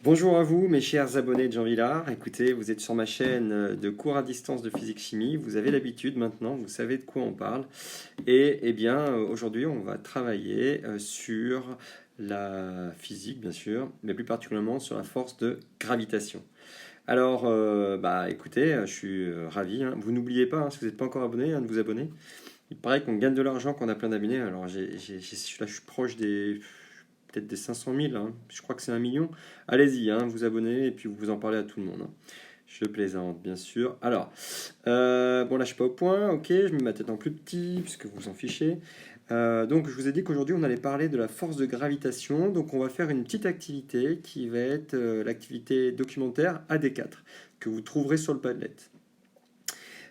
Bonjour à vous, mes chers abonnés de Jean Villard. Écoutez, vous êtes sur ma chaîne de cours à distance de physique-chimie. Vous avez l'habitude maintenant, vous savez de quoi on parle. Et eh bien, aujourd'hui, on va travailler sur la physique, bien sûr, mais plus particulièrement sur la force de gravitation. Alors, écoutez, je suis ravi, hein. Vous n'oubliez pas, hein, si vous n'êtes pas encore abonné, hein, de vous abonner. Il paraît qu'on gagne de l'argent, qu'on a plein d'abonnés. Alors, là, je suis proche des peut-être des 500 000, hein. Je crois que c'est 1 million. Allez-y, hein, vous abonnez et puis vous en parlez à tout le monde, hein. Je plaisante, bien sûr. Alors, bon là je suis pas au point, ok, je mets ma tête en plus petit, puisque vous vous en fichez. Donc je vous ai dit qu'aujourd'hui on allait parler de la force de gravitation, donc on va faire une petite activité qui va être l'activité documentaire AD4, que vous trouverez sur le Padlet.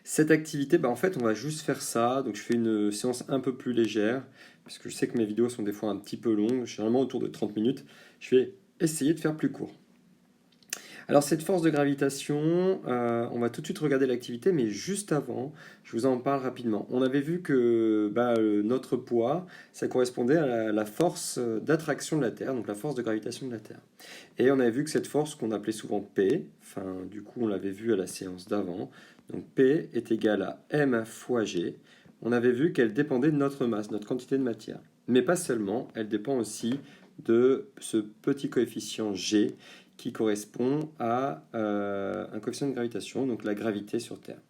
Cette activité, en fait, on va juste faire ça. Donc, je fais une séance un peu plus légère, puisque je sais que mes vidéos sont des fois un petit peu longues, généralement autour de 30 minutes. Je vais essayer de faire plus court. Alors, cette force de gravitation, on va tout de suite regarder l'activité, mais juste avant, je vous en parle rapidement. On avait vu que notre poids, ça correspondait à la force d'attraction de la Terre, donc la force de gravitation de la Terre. Et on avait vu que cette force qu'on appelait souvent P, enfin du coup on l'avait vu à la séance d'avant, donc P est égal à M fois G. On avait vu qu'elle dépendait de notre masse, notre quantité de matière. Mais pas seulement, elle dépend aussi de ce petit coefficient G qui correspond à un coefficient de gravitation, donc la gravité sur Terre.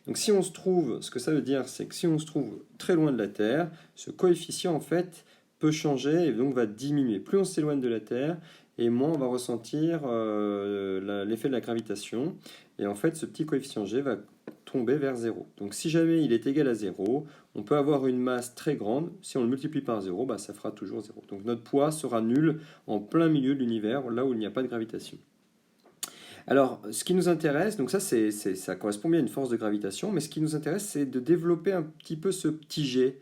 Donc si on se trouve, ce que ça veut dire, c'est que si on se trouve très loin de la Terre, ce coefficient en fait peut changer et donc va diminuer. Plus on s'éloigne de la Terre, et moins on va ressentir l'effet de la gravitation. Et en fait, ce petit coefficient G va tomber vers 0. Donc si jamais il est égal à 0, on peut avoir une masse très grande. Si on le multiplie par 0, ça fera toujours 0. Donc notre poids sera nul en plein milieu de l'univers, là où il n'y a pas de gravitation. Alors, ce qui nous intéresse, donc ça correspond bien à une force de gravitation, mais ce qui nous intéresse, c'est de développer un petit peu ce petit G.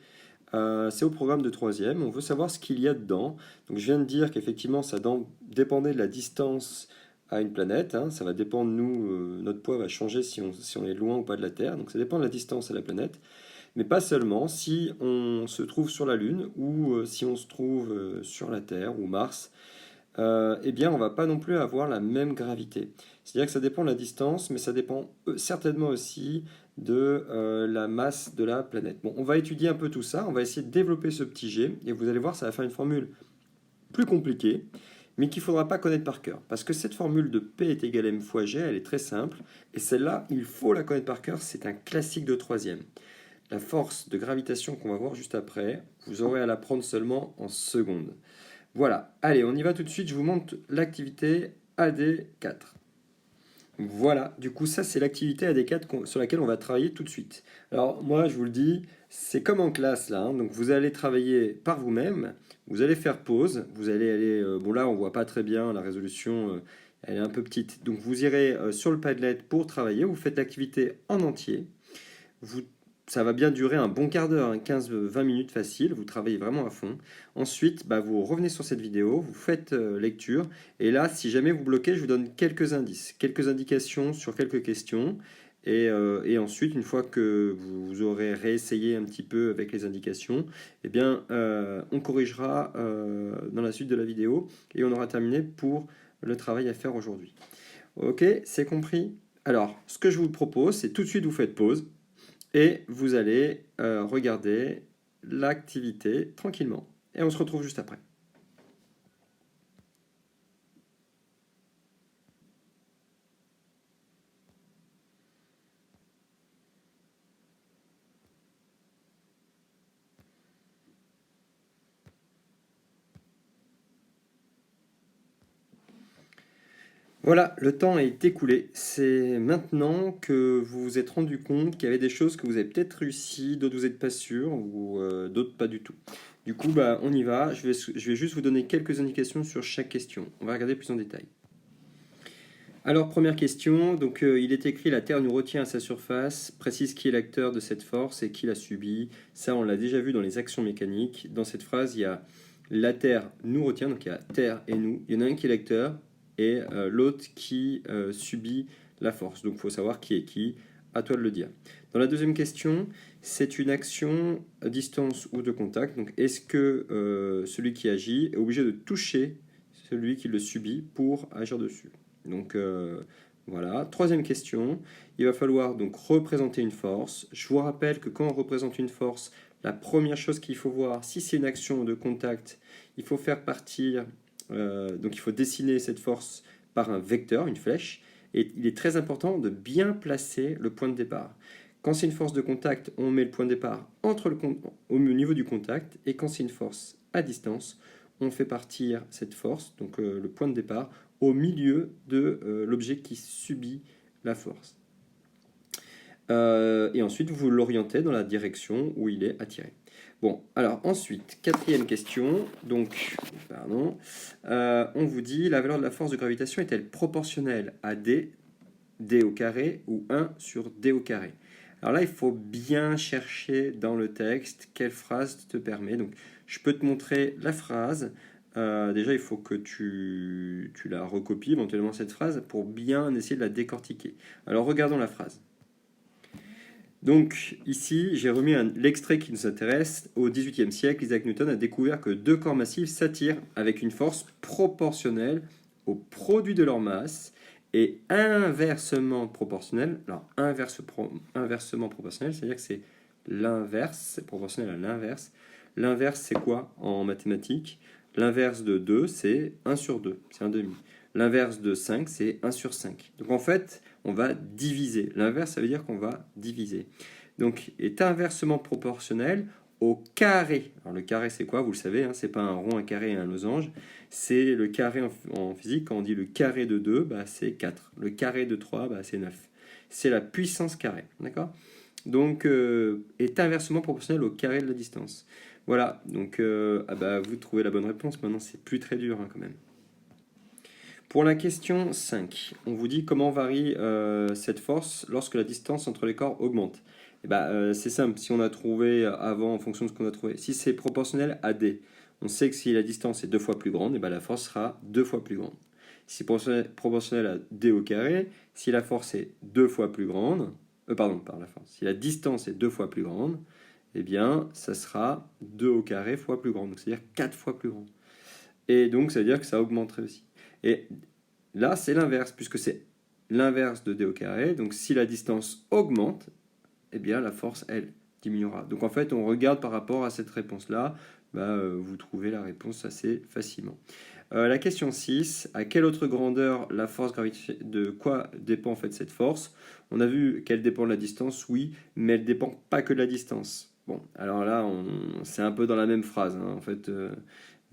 C'est au programme de troisième, on veut savoir ce qu'il y a dedans. Donc je viens de dire qu'effectivement ça dépendait de la distance à une planète, hein. Ça va dépendre de nous, notre poids va changer si on est loin ou pas de la Terre, donc ça dépend de la distance à la planète. Mais pas seulement, si on se trouve sur la Lune ou si on se trouve sur la Terre ou Mars, eh bien on va pas non plus avoir la même gravité. C'est-à-dire que ça dépend de la distance, mais ça dépend certainement aussi de la masse de la planète. Bon, on va étudier un peu tout ça, on va essayer de développer ce petit g, et vous allez voir, ça va faire une formule plus compliquée, mais qu'il ne faudra pas connaître par cœur. Parce que cette formule de P est égale à M fois G, elle est très simple, et celle-là, il faut la connaître par cœur, c'est un classique de troisième. La force de gravitation qu'on va voir juste après, vous aurez à l'apprendre seulement en seconde. Voilà, allez, on y va tout de suite, je vous montre l'activité AD4. Voilà, du coup ça c'est l'activité AD4 sur laquelle on va travailler tout de suite. Alors moi je vous le dis, c'est comme en classe là, hein. Donc vous allez travailler par vous-même, vous allez faire pause, vous allez aller, bon là on voit pas très bien la résolution, elle est un peu petite, donc vous irez sur le Padlet pour travailler, vous faites l'activité en entier, vous, ça va bien durer un bon quart d'heure, hein, 15-20 minutes facile, vous travaillez vraiment à fond. Ensuite, vous revenez sur cette vidéo, vous faites lecture, et là, si jamais vous bloquez, je vous donne quelques indices, quelques indications sur quelques questions, et ensuite, une fois que vous aurez réessayé un petit peu avec les indications, eh bien, on corrigera dans la suite de la vidéo, et on aura terminé pour le travail à faire aujourd'hui. Ok, c'est compris? Alors, ce que je vous propose, c'est tout de suite vous faites pause, et vous allez regarder l'activité tranquillement. Et on se retrouve juste après. Voilà, le temps est écoulé. C'est maintenant que vous vous êtes rendu compte qu'il y avait des choses que vous avez peut-être réussi, d'autres vous n'êtes pas sûr, ou d'autres pas du tout. Du coup, on y va. Je vais juste vous donner quelques indications sur chaque question. On va regarder plus en détail. Alors, première question, donc il est écrit: la Terre nous retient à sa surface, précise qui est l'acteur de cette force et qui la subit. Ça, on l'a déjà vu dans les actions mécaniques. Dans cette phrase, il y a la Terre nous retient, donc il y a Terre et nous. Il y en a un qui est l'acteur et l'autre qui subit la force. Donc, il faut savoir qui est qui. À toi de le dire. Dans la deuxième question, c'est une action à distance ou de contact. Donc, est-ce que celui qui agit est obligé de toucher celui qui le subit pour agir dessus. Donc voilà. Troisième question, il va falloir donc représenter une force. Je vous rappelle que quand on représente une force, la première chose qu'il faut voir, si c'est une action de contact, il faut faire partir, donc il faut dessiner cette force par un vecteur, une flèche, et il est très important de bien placer le point de départ. Quand c'est une force de contact, on met le point de départ au niveau du contact, et quand c'est une force à distance, on fait partir cette force, donc le point de départ, au milieu de l'objet qui subit la force. Et ensuite, vous l'orientez dans la direction où il est attiré. Bon, alors ensuite, quatrième question. Donc, pardon, on vous dit, la valeur de la force de gravitation est-elle proportionnelle à D au carré, ou 1 sur D au carré? Alors là, il faut bien chercher dans le texte quelle phrase te permet. Donc, je peux te montrer la phrase. Déjà, il faut que tu la recopies éventuellement cette phrase pour bien essayer de la décortiquer. Alors, regardons la phrase. Donc, ici, j'ai remis l'extrait qui nous intéresse. Au XVIIIe siècle, Isaac Newton a découvert que deux corps massifs s'attirent avec une force proportionnelle au produit de leur masse et inversement proportionnelle. Alors, inversement proportionnelle, c'est-à-dire que c'est l'inverse, c'est proportionnel à l'inverse. L'inverse, c'est quoi en mathématiques? L'inverse de 2, c'est 1 sur 2, c'est un demi. L'inverse de 5, c'est 1 sur 5. Donc en fait, on va diviser. L'inverse, ça veut dire qu'on va diviser. Donc, est inversement proportionnel au carré. Alors le carré, c'est quoi? Vous le savez, hein, c'est pas un rond, un carré et un losange. C'est le carré en physique. Quand on dit le carré de 2, bah, c'est 4. Le carré de 3, bah, c'est 9. C'est la puissance carrée. D'accord? Donc, est inversement proportionnel au carré de la distance. Voilà. Donc, vous trouvez la bonne réponse. Maintenant, c'est plus très dur, hein, quand même. Pour la question 5, on vous dit comment varie cette force lorsque la distance entre les corps augmente. C'est simple, si on a trouvé avant en fonction de ce qu'on a trouvé, si c'est proportionnel à D, on sait que si la distance est 2 fois plus grande, la force sera 2 fois plus grande. Si c'est proportionnel à D au carré, si la force est 2 fois plus grande, si la distance est 2 fois plus grande, ça sera 2 au carré fois plus grande, c'est-à-dire 4 fois plus grande. Et donc, ça veut dire que ça augmenterait aussi. Et là, c'est l'inverse, puisque c'est l'inverse de D au carré. Donc, si la distance augmente, la force, elle, diminuera. Donc, en fait, on regarde par rapport à cette réponse-là. Vous trouvez la réponse assez facilement. La question 6, à quelle autre grandeur la force gravitationnelle, de quoi dépend en fait cette force? On a vu qu'elle dépend de la distance, oui, mais elle ne dépend pas que de la distance. Bon, alors là, c'est un peu dans la même phrase, hein. En fait,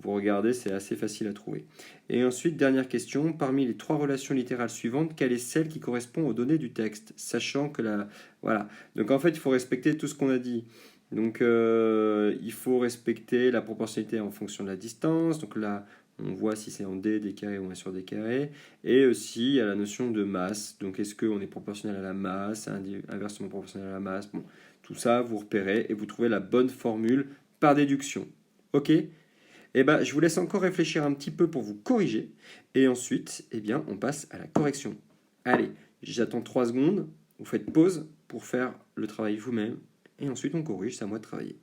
vous regardez, c'est assez facile à trouver. Et ensuite, dernière question, parmi les 3 relations littérales suivantes, quelle est celle qui correspond aux données du texte? Sachant que Voilà. Donc en fait, il faut respecter tout ce qu'on a dit. Donc il faut respecter la proportionnalité en fonction de la distance. Donc là, on voit si c'est en D, D carré ou 1 sur D carré. Et aussi, il y a la notion de masse. Donc est-ce qu'on est proportionnel à la masse, inversement proportionnel à la masse? Bon, tout ça, vous repérez et vous trouvez la bonne formule par déduction. Ok? Je vous laisse encore réfléchir un petit peu pour vous corriger. Et ensuite, on passe à la correction. Allez, j'attends 3 secondes. Vous faites pause pour faire le travail vous-même. Et ensuite, on corrige, c'est à moi de travailler.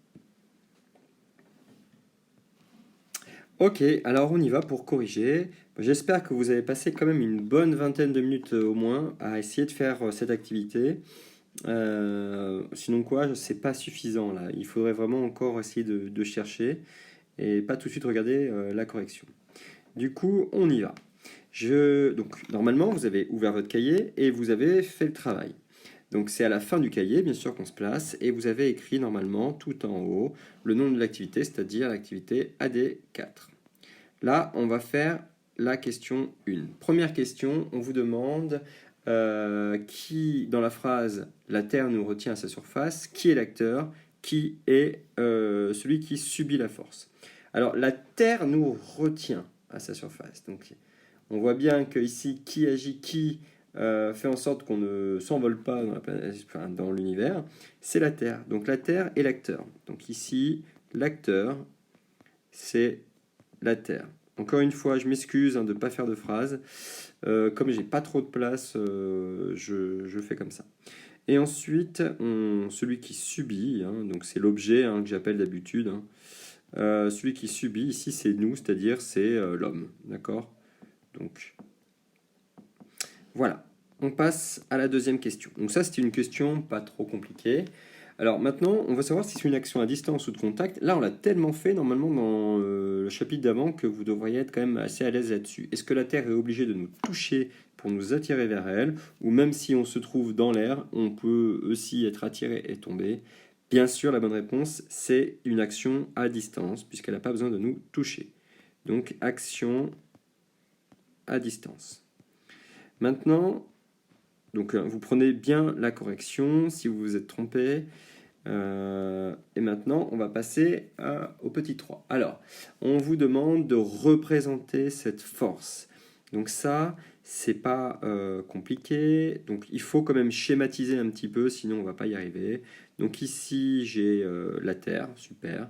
Ok, alors on y va pour corriger. J'espère que vous avez passé quand même une bonne vingtaine de minutes au moins à essayer de faire cette activité. Sinon quoi, c'est pas suffisant là. Il faudrait vraiment encore essayer de chercher et pas tout de suite regarder la correction. Du coup, on y va. Donc, normalement, vous avez ouvert votre cahier et vous avez fait le travail. Donc, c'est à la fin du cahier, bien sûr, qu'on se place et vous avez écrit normalement tout en haut le nom de l'activité, c'est-à-dire l'activité AD4. Là, on va faire la question 1. Première question, on vous demande qui, dans la phrase « La Terre nous retient à sa surface », qui est l'acteur, qui est celui qui subit la force. Alors, la Terre nous retient à sa surface. Donc, on voit bien que ici, qui agit, qui fait en sorte qu'on ne s'envole pas dans l'univers, c'est la Terre. Donc, la Terre est l'acteur. Donc, ici, l'acteur, c'est la Terre. Encore une fois, je m'excuse de ne pas faire de phrase. Comme j'ai pas trop de place, je fais comme ça. Et ensuite, celui qui subit, donc c'est l'objet que j'appelle d'habitude. Celui qui subit, ici, c'est nous, c'est-à-dire c'est l'homme. D'accord? Donc, voilà. On passe à la deuxième question. Donc ça, c'était une question pas trop compliquée. Alors maintenant, on va savoir si c'est une action à distance ou de contact. Là, on l'a tellement fait normalement dans le chapitre d'avant que vous devriez être quand même assez à l'aise là-dessus. Est-ce que la Terre est obligée de nous toucher pour nous attirer vers elle? Ou même si on se trouve dans l'air, on peut aussi être attiré et tomber? Bien sûr, la bonne réponse, c'est une action à distance, puisqu'elle n'a pas besoin de nous toucher. Donc, action à distance. Maintenant, donc, vous prenez bien la correction si vous vous êtes trompé. Et maintenant, on va passer au petit 3. Alors, on vous demande de représenter cette force. Donc ça, c'est pas compliqué. Donc il faut quand même schématiser un petit peu, sinon on va pas y arriver. Donc ici, j'ai la Terre, super.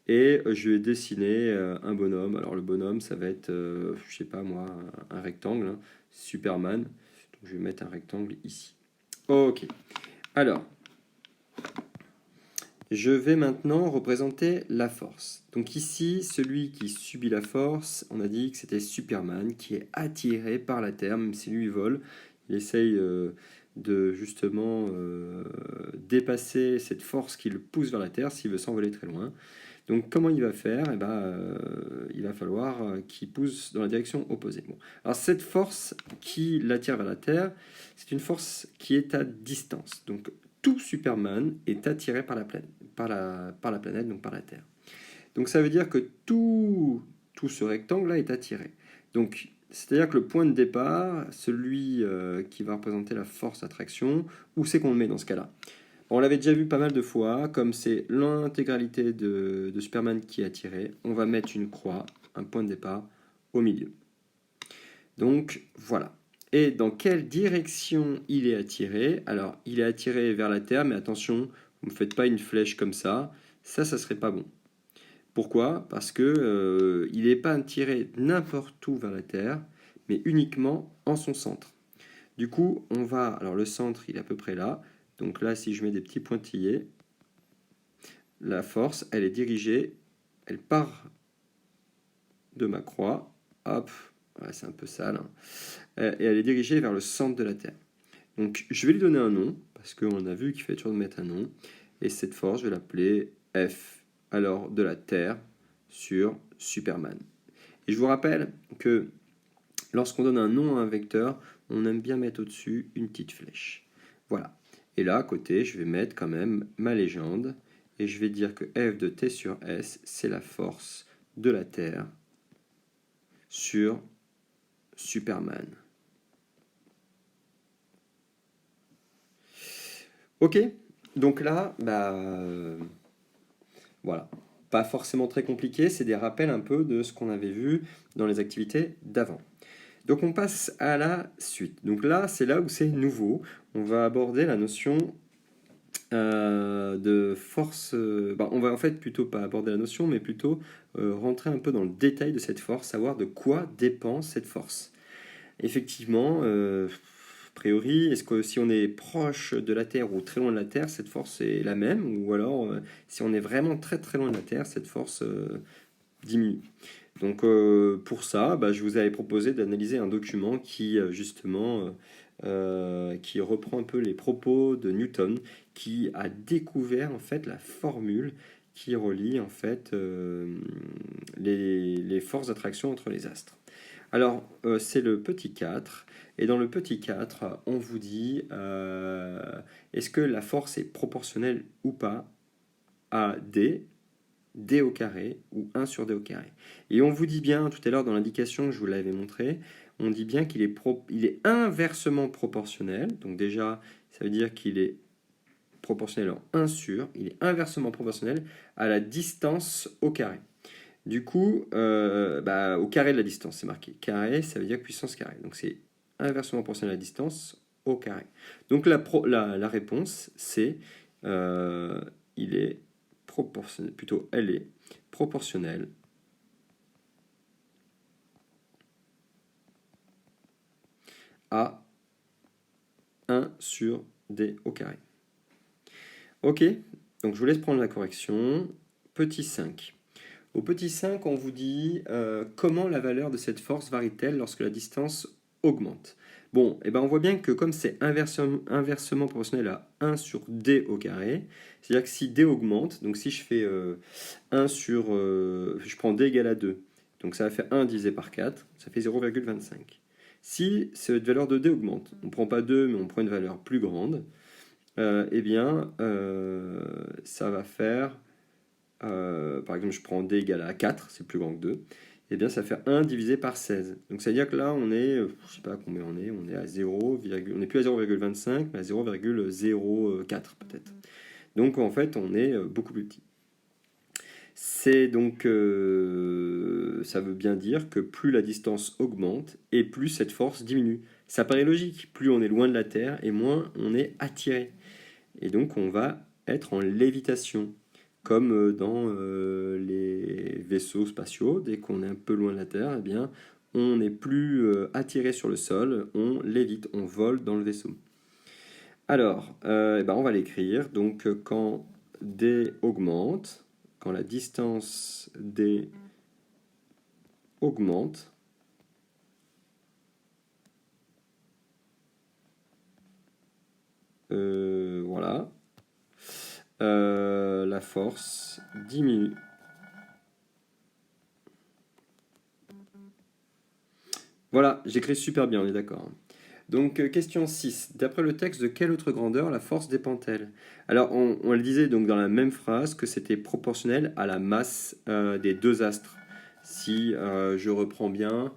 Et je vais dessiner un bonhomme. Alors le bonhomme, ça va être, je sais pas moi, un rectangle, hein, Superman. Donc je vais mettre un rectangle ici. Ok. Alors, je vais maintenant représenter la force. Donc ici, celui qui subit la force, on a dit que c'était Superman, qui est attiré par la Terre, même si lui vole. Il essaye de justement dépasser cette force qui le pousse vers la Terre s'il veut s'envoler très loin. Donc comment il va faire? Eh ben, il va falloir qu'il pousse dans la direction opposée. Bon. Alors cette force qui l'attire vers la Terre, c'est une force qui est à distance. Donc tout Superman est attiré par la planète, donc par la Terre. Donc ça veut dire que tout ce rectangle-là est attiré. Donc c'est-à-dire que le point de départ, celui qui va représenter la force d'attraction, où c'est qu'on le met dans ce cas-là? On l'avait déjà vu pas mal de fois, comme c'est l'intégralité de Superman qui est attiré, on va mettre une croix, un point de départ, au milieu. Donc voilà. Et dans quelle direction il est attiré? Alors, il est attiré vers la Terre, mais attention, vous ne faites pas une flèche comme ça, ça serait pas bon. Pourquoi? Parce que il n'est pas attiré n'importe où vers la Terre, mais uniquement en son centre. Du coup, on va... Alors le centre, il est à peu près là. Donc là, si je mets des petits pointillés, la force, elle est dirigée, elle part de ma croix. Hop, ouais, c'est un peu sale. Hein. Et elle est dirigée vers le centre de la Terre. Donc je vais lui donner un nom, parce qu'on a vu qu'il fallait toujours mettre un nom. Et cette force, je vais l'appeler F, alors de la Terre sur Superman. Et je vous rappelle que lorsqu'on donne un nom à un vecteur, on aime bien mettre au-dessus une petite flèche. Voilà. Et là, à côté, je vais mettre quand même ma légende. Et je vais dire que F de T sur S, c'est la force de la Terre sur Superman. Ok, donc là, voilà. Pas forcément très compliqué, c'est des rappels un peu de ce qu'on avait vu dans les activités d'avant. Donc on passe à la suite. Donc là, c'est là où c'est nouveau. On va aborder la notion de force. On va en fait plutôt pas aborder la notion, mais plutôt rentrer un peu dans le détail de cette force, savoir de quoi dépend cette force. Effectivement, a priori, est-ce que si on est proche de la Terre ou très loin de la Terre, cette force est la même? Ou alors, si on est vraiment très très loin de la Terre, cette force diminue. Donc pour ça, je vous avais proposé d'analyser un document qui justement qui reprend un peu les propos de Newton, qui a découvert en fait la formule qui relie en fait les forces d'attraction entre les astres. Alors c'est le petit 4, et dans le petit 4, on vous dit est-ce que la force est proportionnelle ou pas à d au carré ou 1 sur d au carré. Et on vous dit bien tout à l'heure dans l'indication que je vous l'avais montré, on dit bien qu'il est, il est inversement proportionnel. Donc déjà, ça veut dire qu'il est proportionnel en 1 sur, il est inversement proportionnel à la distance au carré. Du coup, au carré de la distance, c'est marqué. Carré, ça veut dire puissance carré. Donc c'est inversement proportionnel à la distance au carré. Donc la réponse, c'est il est proportionnel, plutôt elle est proportionnelle à 1 sur d au carré. Ok, donc je vous laisse prendre la correction. Petit 5. Au petit 5, on vous dit comment la valeur de cette force varie-t-elle lorsque la distance augmente. Bon, et ben on voit bien que comme c'est inversement proportionnel à 1 sur d au carré, c'est-à-dire que si d augmente, donc si je fais 1 sur... je prends d égale à 2, donc ça va faire 1 divisé par 4, ça fait 0,25. Si cette valeur de d augmente, on ne prend pas 2, mais on prend une valeur plus grande, eh bien, ça va faire... par exemple, je prends d égale à 4, c'est plus grand que 2, et bien ça fait 1 divisé par 16. Donc ça veut dire que là, on est, je sais pas combien on est à 0, on n'est plus à 0,25, mais à 0,04 peut-être. Donc en fait, on est beaucoup plus petit. C'est donc, ça veut bien dire que plus la distance augmente et plus cette force diminue. Ça paraît logique, plus on est loin de la Terre et moins on est attiré. Et donc on va être en lévitation, comme dans les vaisseaux spatiaux. Dès qu'on est un peu loin de la Terre, eh bien, on n'est plus attiré sur le sol, on lévite, on vole dans le vaisseau. Alors, eh ben, on va l'écrire. Donc quand d augmente, quand la distance d augmente, voilà, la force diminue. Voilà, j'écris super bien, on est d'accord. Donc, question 6. D'après le texte, de quelle autre grandeur la force dépend-elle? Alors, on le disait donc dans la même phrase que c'était proportionnel à la masse des deux astres. Si je reprends bien,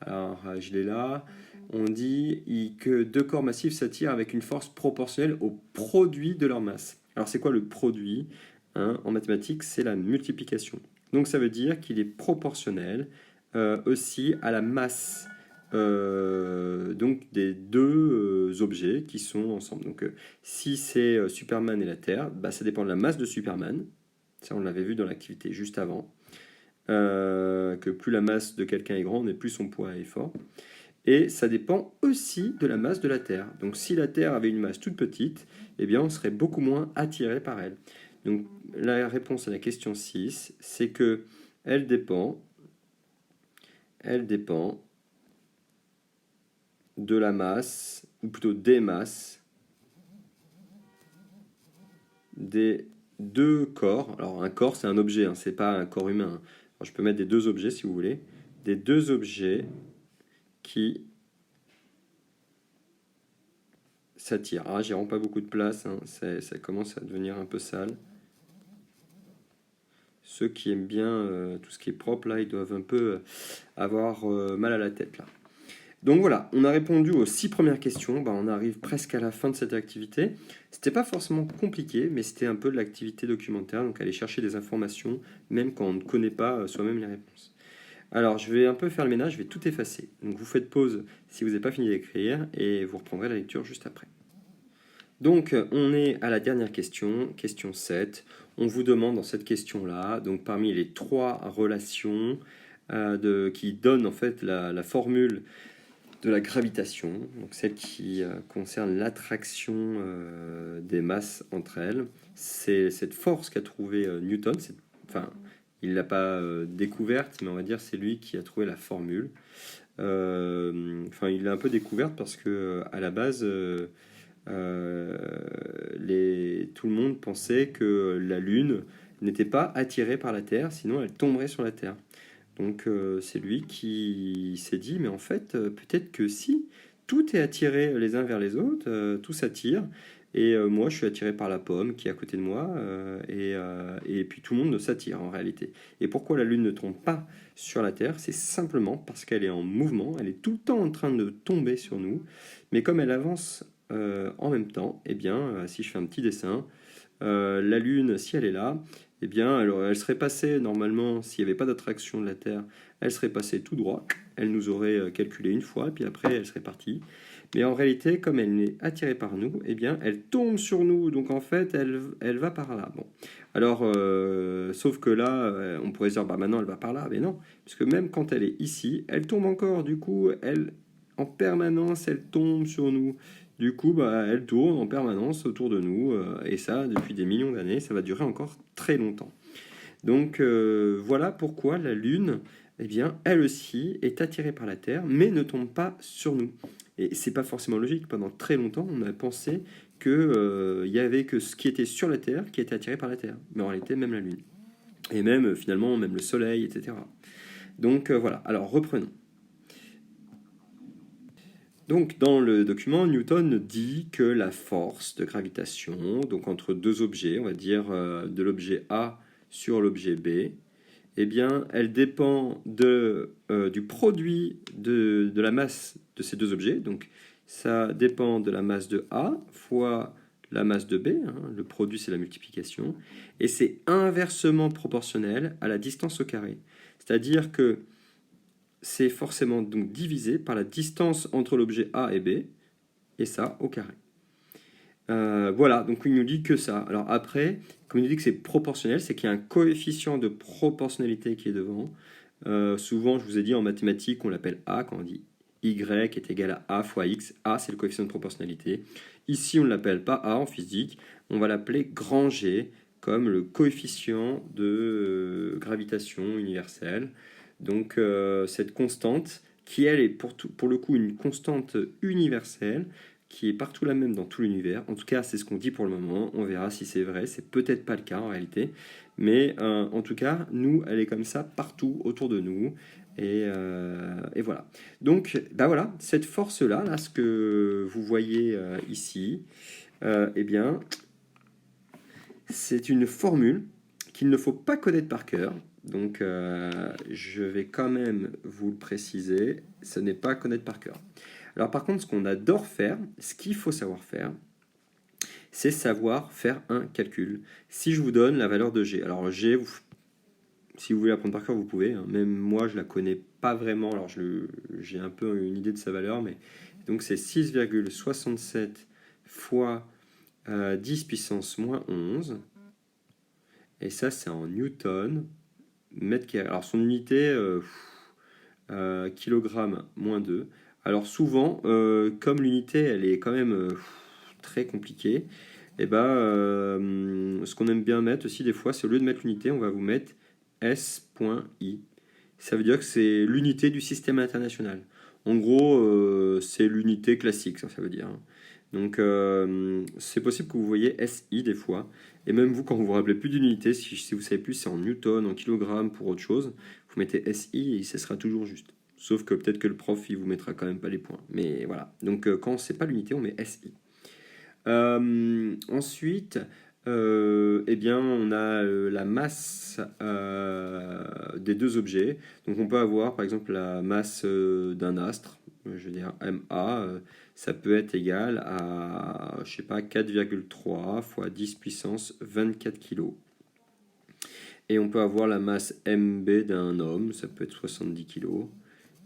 alors je l'ai là, on dit que deux corps massifs s'attirent avec une force proportionnelle au produit de leur masse. Alors, c'est quoi le produit, hein? En mathématiques, c'est la multiplication. Donc, ça veut dire qu'il est proportionnel aussi à la masse donc des deux objets qui sont ensemble. Donc si c'est Superman et la Terre, bah, ça dépend de la masse de Superman. Ça, on l'avait vu dans l'activité juste avant. Que plus la masse de quelqu'un est grande et plus son poids est fort. Et ça dépend aussi de la masse de la Terre. Donc si la Terre avait une masse toute petite, eh bien on serait beaucoup moins attiré par elle. Donc la réponse à la question 6, c'est que elle dépend de la masse, ou plutôt des masses, des deux corps. Alors un corps, c'est un objet, hein, c'est pas un corps humain. Alors, je peux mettre des deux objets si vous voulez. Des deux objets qui s'attirent. Ah, j'ai vraiment pas beaucoup de place, hein, ça commence à devenir un peu sale. Ceux qui aiment bien tout ce qui est propre, là, ils doivent un peu avoir mal à la tête, là. Donc voilà, on a répondu aux 6 premières questions. Bah, on arrive presque à la fin de cette activité. C'était pas forcément compliqué, mais c'était un peu de l'activité documentaire, donc aller chercher des informations, même quand on ne connaît pas soi-même les réponses. Alors, je vais un peu faire le ménage, je vais tout effacer. Donc vous faites pause si vous n'avez pas fini d'écrire, et vous reprendrez la lecture juste après. Donc, on est à la dernière question, question 7. On vous demande dans cette question-là, donc parmi les 3 relations qui donnent en fait la formule de la gravitation, donc celle qui concerne l'attraction des masses entre elles. C'est cette force qu'a trouvé Newton. Enfin, il ne l'a pas découverte, mais on va dire c'est lui qui a trouvé la formule. Enfin, il l'a un peu découverte parce que à la base, tout le monde pensait que la Lune n'était pas attirée par la Terre, sinon elle tomberait sur la Terre. Donc c'est lui qui s'est dit, mais en fait, peut-être que si, tout est attiré les uns vers les autres, tout s'attire, et moi je suis attiré par la pomme qui est à côté de moi, et puis tout le monde s'attire en réalité. Et pourquoi la Lune ne tombe pas sur la Terre? C'est simplement parce qu'elle est en mouvement, elle est tout le temps en train de tomber sur nous, mais comme elle avance en même temps, eh bien, si je fais un petit dessin, la Lune, si elle est là, eh bien, elle serait passée, normalement, s'il n'y avait pas d'attraction de la Terre, elle serait passée tout droit, elle nous aurait calculé une fois, et puis après, elle serait partie. Mais en réalité, comme elle est attirée par nous, eh bien, elle tombe sur nous, donc en fait, elle va par là. Bon. Alors, sauf que là, on pourrait se dire, bah maintenant, elle va par là, mais non, parce que même quand elle est ici, elle tombe encore, du coup, en permanence, elle tombe sur nous. Du coup, bah, elle tourne en permanence autour de nous, et ça, depuis des millions d'années, ça va durer encore très longtemps. Donc voilà pourquoi la Lune, eh bien, elle aussi est attirée par la Terre, mais ne tombe pas sur nous. Et c'est pas forcément logique. Pendant très longtemps, on a pensé que il y avait que ce qui était sur la Terre qui était attiré par la Terre. Mais en réalité, même la Lune. Et même, finalement, même le Soleil, etc. Donc voilà. Alors reprenons. Donc, dans le document, Newton dit que la force de gravitation, donc entre deux objets, on va dire de l'objet A sur l'objet B, eh bien, elle dépend du produit de la masse de ces deux objets. Donc, ça dépend de la masse de A fois la masse de B. Hein, le produit, c'est la multiplication. Et c'est inversement proportionnel à la distance au carré. C'est-à-dire que c'est forcément donc divisé par la distance entre l'objet A et B, et ça au carré. Voilà, donc il nous dit que ça. Alors après, comme il nous dit que c'est proportionnel, c'est qu'il y a un coefficient de proportionnalité qui est devant. Souvent, je vous ai dit en mathématiques, on l'appelle A, quand on dit Y est égal à A fois X. A, c'est le coefficient de proportionnalité. Ici, on ne l'appelle pas A en physique, on va l'appeler grand G, comme le coefficient de gravitation universelle. Donc cette constante, qui elle est pour le coup une constante universelle, qui est partout la même dans tout l'univers. En tout cas, c'est ce qu'on dit pour le moment. On verra si c'est vrai. C'est peut-être pas le cas en réalité. Mais en tout cas, nous, elle est comme ça partout autour de nous. Et voilà. Donc, bah voilà, cette force-là, là, ce que vous voyez ici, eh bien, c'est une formule qu'il ne faut pas connaître par cœur. Donc, je vais quand même vous le préciser. Ce n'est pas connaître par cœur. Alors par contre, ce qu'on adore faire, ce qu'il faut savoir faire, c'est savoir faire un calcul. Si je vous donne la valeur de G, alors G, si vous voulez apprendre par cœur, vous pouvez. Hein. Même moi, je la connais pas vraiment. Alors j'ai un peu une idée de sa valeur, mais donc c'est 6,67 fois 10 puissance moins 11. Et ça, c'est en newton mètre carré. Alors son unité, kilogramme moins 2. Alors souvent, comme l'unité, elle est quand même très compliquée, et ce qu'on aime bien mettre aussi des fois, c'est au lieu de mettre l'unité, on va vous mettre S.I. Ça veut dire que c'est l'unité du système international. En gros, c'est l'unité classique, ça veut dire. Hein. Donc c'est possible que vous voyez SI des fois, et même vous, quand vous vous rappelez plus d'une unité, si vous savez plus c'est en newton, en kilogrammes, pour autre chose, vous mettez SI et ça sera toujours juste. Sauf que peut-être que le prof, il vous mettra quand même pas les points. Mais voilà. Donc quand c'est pas l'unité, on met SI. Ensuite, eh bien, on a la masse des deux objets. Donc on peut avoir par exemple la masse d'un astre, je veux dire MA, ça peut être égal à, je sais pas, 4,3 fois 10 puissance 24 kg. Et on peut avoir la masse MB d'un homme, ça peut être 70 kg.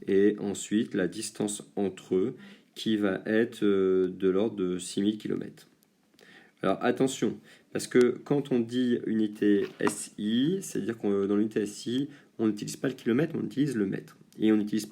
Et ensuite la distance entre eux qui va être de l'ordre de 6000 km. Alors attention, parce que quand on dit unité SI, c'est-à-dire que dans l'unité SI, on n'utilise pas le kilomètre, on utilise le mètre. Et on utilise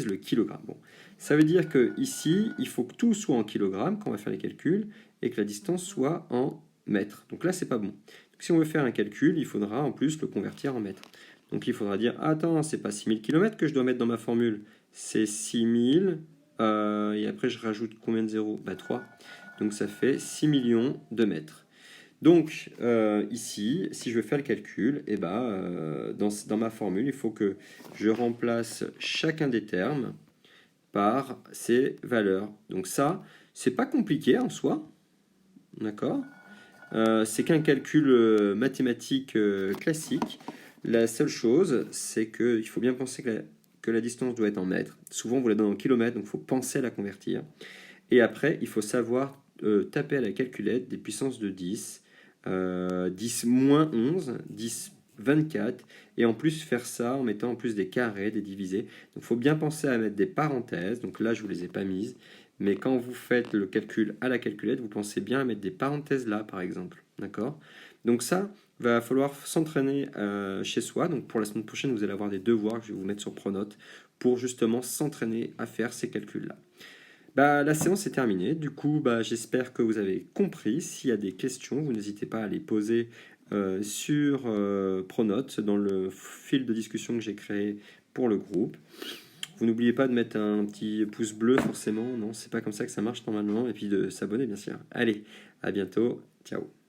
le kilogramme. Bon. Ça veut dire que ici, il faut que tout soit en kilogrammes quand on va faire les calculs et que la distance soit en mètres. Donc là, c'est pas bon. Donc, si on veut faire un calcul, il faudra en plus le convertir en mètres. Donc il faudra dire, attends, c'est pas 6000 km que je dois mettre dans ma formule, c'est 6000, et après je rajoute combien de zéros? 3. Donc ça fait 6 millions de mètres. Donc ici, si je veux faire le calcul, dans ma formule, il faut que je remplace chacun des termes par ces valeurs. Donc ça, c'est pas compliqué en soi, d'accord? C'est qu'un calcul mathématique classique. La seule chose, c'est qu'il faut bien penser que la distance doit être en mètres. Souvent, on vous la donne en kilomètres, donc il faut penser à la convertir. Et après, il faut savoir taper à la calculette des puissances de 10, 10 moins 11, 10 24, et en plus faire ça en mettant en plus des carrés, des divisés. Donc il faut bien penser à mettre des parenthèses, donc là je ne vous les ai pas mises, mais quand vous faites le calcul à la calculette, vous pensez bien à mettre des parenthèses là par exemple, d'accord? Donc ça, va falloir s'entraîner chez soi, donc pour la semaine prochaine vous allez avoir des devoirs que je vais vous mettre sur Pronote pour justement s'entraîner à faire ces calculs-là. La séance est terminée. Du coup, j'espère que vous avez compris. S'il y a des questions, vous n'hésitez pas à les poser sur Pronote, dans le fil de discussion que j'ai créé pour le groupe. Vous n'oubliez pas de mettre un petit pouce bleu forcément, non, c'est pas comme ça que ça marche normalement, et puis de s'abonner bien sûr. Allez, à bientôt, ciao.